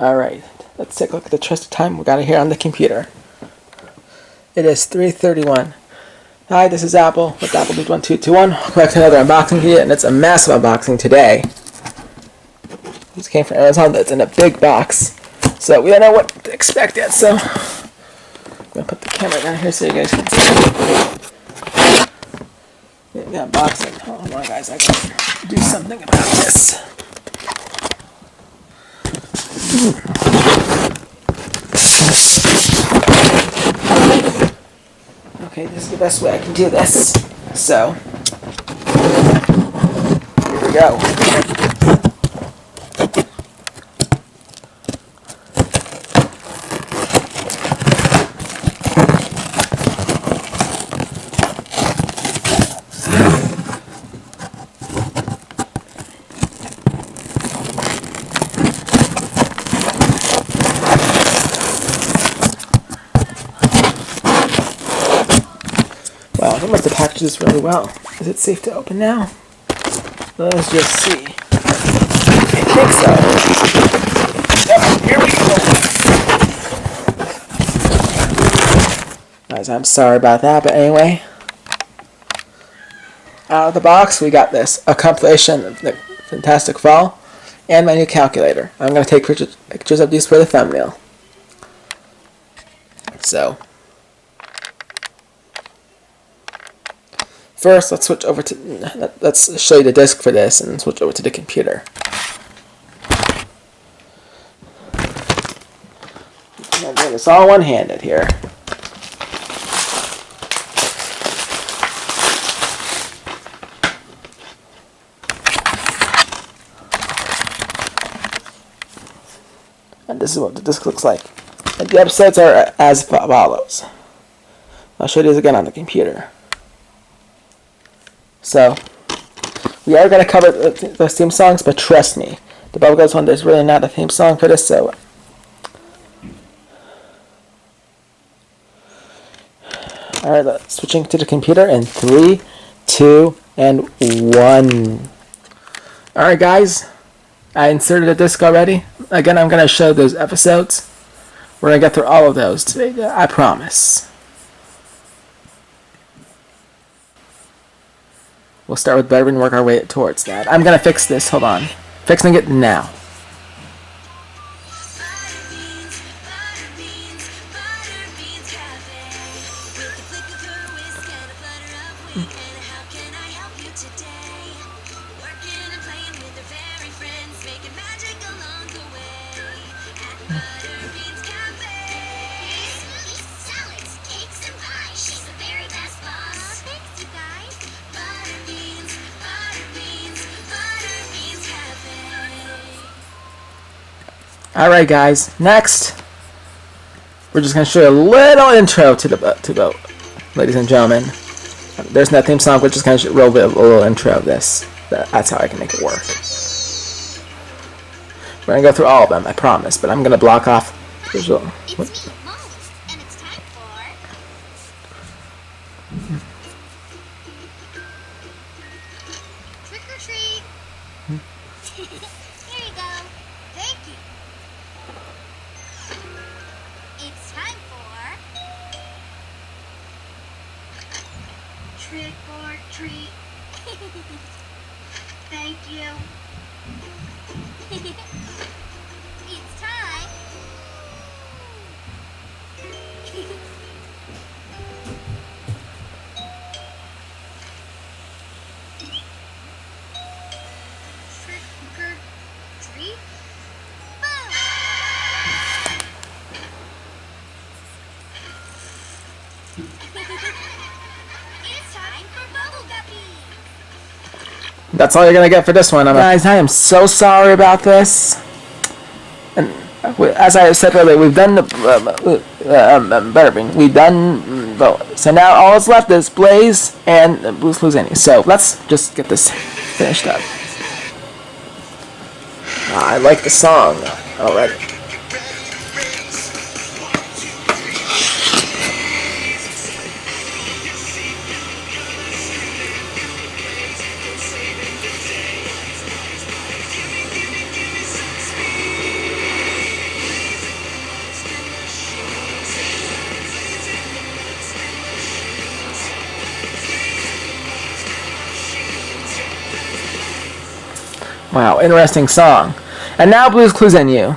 Alright, let's take a look at the trusted time we got it here on the computer. It is 3:31. Hi, this is Apple with Applebeat1221. Welcome back to another unboxing video, and it's a massive unboxing today. This came from Amazon, it's in a big box. So we don't know what to expect yet, so I'm going to put the camera down here so you guys can see. Yeah, unboxing. Hold on guys, I gotta do something about this. Okay, this is the best way I can do this. So, here we go. Wow, they must have packaged this really well. Is it safe to open now? Let's just see. I think so. Yep, here we go. Guys, I'm sorry about that, but anyway. Out of the box, we got this. A compilation of the Fantastic Fall and my new calculator. I'm going to take pictures of these for the thumbnail. So, first, let's switch over to, let's show you the disk for this and switch over to the computer. I'm doing this all one-handed here. And this is what the disk looks like. And the episodes are as follows. I'll show you these again on the computer. So, we are going to cover those theme songs, but trust me, the Bubblegums one, there's really not a theme song for this, so. Alright, let's switching to the computer in 3, 2, and 1. Alright guys, I inserted a disc already. Again, I'm going to show those episodes. We're going to get through all of those today, I promise. We'll start with better and work our way towards that. I'm going to fix this. Hold on. Fixing it now. Alright guys, next we're just going to show you a little intro to the ladies and gentlemen. There's no theme song, we're just going to show a little intro of this. That's how I can make it work. We're going to go through all of them, I promise, but I'm going to block off visual. It's me, Mo, and it's time for trick or treat. Here you go. Thank you. It's time for trick or treat. Thank you. It's time. Trick or treat. Boom. It's time for bubble guppy. That's all you're going to get for this one. Guys, I am so sorry about this. And as I said earlier, we've done the Butterbean. We've done both. So now all that's left is Blaze and Blues Louisiana. So let's just get this finished up. I like the song already. Wow, interesting song. And now Blue's Clues and You.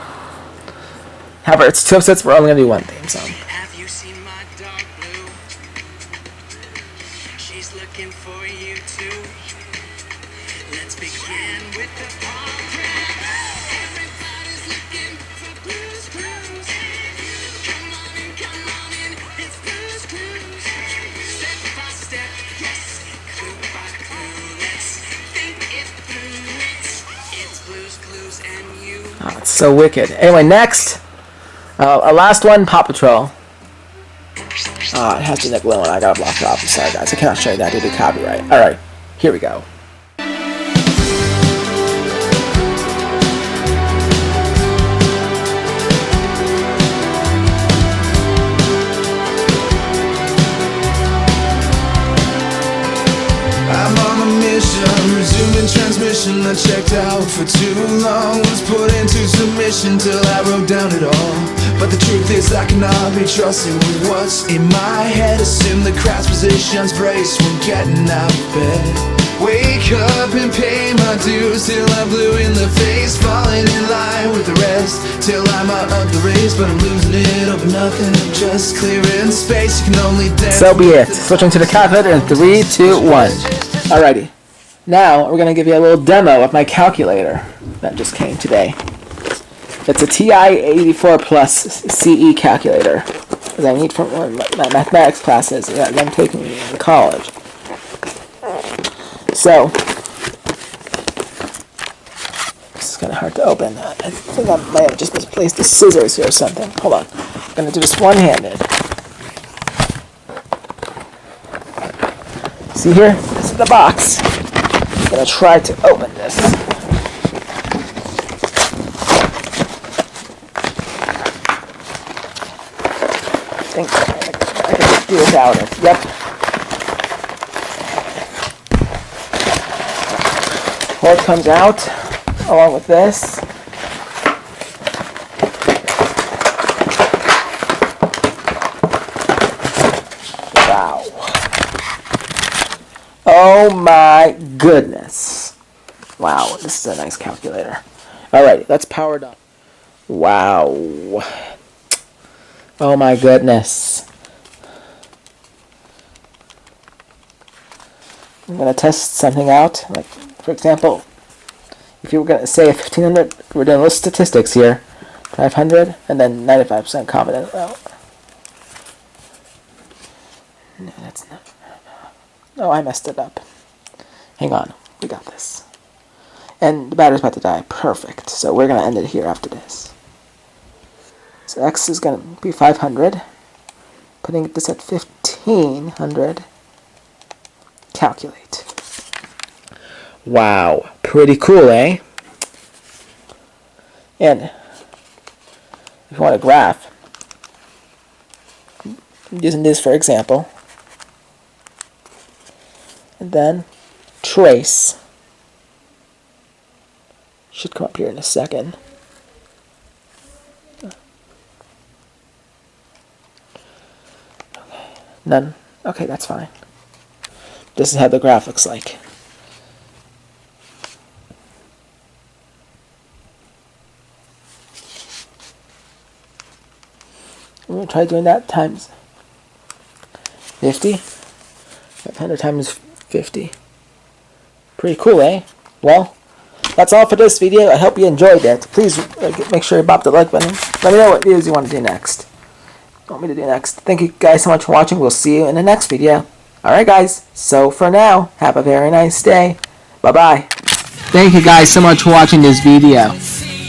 However, it's 2 episodes, we're only going to do one theme song. Have you seen my dog Blue? She's looking for you too. Let's begin with the program. Everybody's looking for Blue's Clues. Come on in, it's Blue's Clues. Step by step, yes, clue by clue. Let's think it through. It's Blue's Clues and You. Oh, it's so wicked. Anyway, next. Our last one, Paw Patrol. It has to be Nickelodeon. I gotta block it off. I'm sorry, guys. I cannot show you that due to copyright. Alright, here we go. I'm on a mission, resuming transmission. I checked out for too long, was put into submission till I wrote down it all. But the truth is I cannot be trusted with what's in my head. Assume the crash positions, brace when getting out of bed. Wake up and pay my dues till I'm blue in the face, falling in line with the rest till I'm out of the race. But I'm losing it over nothing, I'm just clearing space. You can only dance. So be it. Switching to the calculator in 3, 2, 1. Alrighty. Now we're gonna give you a little demo of my calculator that just came today. It's a TI-84 Plus CE calculator that I need from one of my mathematics classes that I'm taking in college. So, this is kind of hard to open. I think I might have just misplaced the scissors here or something. Hold on. I'm going to do this one-handed. See here? This is the box. I'm going to try to open this. I think I can do without it. Yep. Cord comes out along with this. Wow. Oh my goodness. Wow, this is a nice calculator. Alright, let's power it up. Wow. Oh my goodness. I'm going to test something out. Like, for example, if you were going to say 1500, we're doing little statistics here. 500, and then 95% confident. Well, no, that's not. Oh, I messed it up. Hang on. We got this. And the battery's about to die. Perfect. So we're going to end it here after this. So X is going to be 500. Putting this at 1500. Calculate. Wow. Pretty cool, eh? And if you want a graph, I'm using this for example. And then trace. Should come up here in a second. Okay. None. Okay, that's fine. This is how the graph looks like. I'm going to try doing that times 50. 500 times 50. Pretty cool, eh? Well, that's all for this video. I hope you enjoyed it. Please make sure you bop the like button. Let me know what videos you want to do next. Thank you guys so much for watching. We'll see you in the next video. Alright guys, so for now, have a very nice day. Bye-bye. Thank you guys so much for watching this video.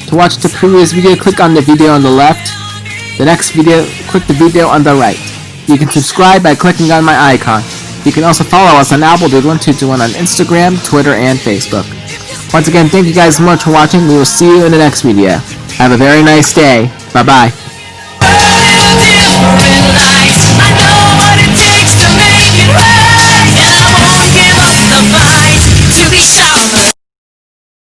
To watch the previous video, click on the video on the left. The next video, click the video on the right. You can subscribe by clicking on my icon. You can also follow us on AppleDude1221 on Instagram, Twitter, and Facebook. Once again, thank you guys so much for watching. We will see you in the next video. Have a very nice day. Bye-bye.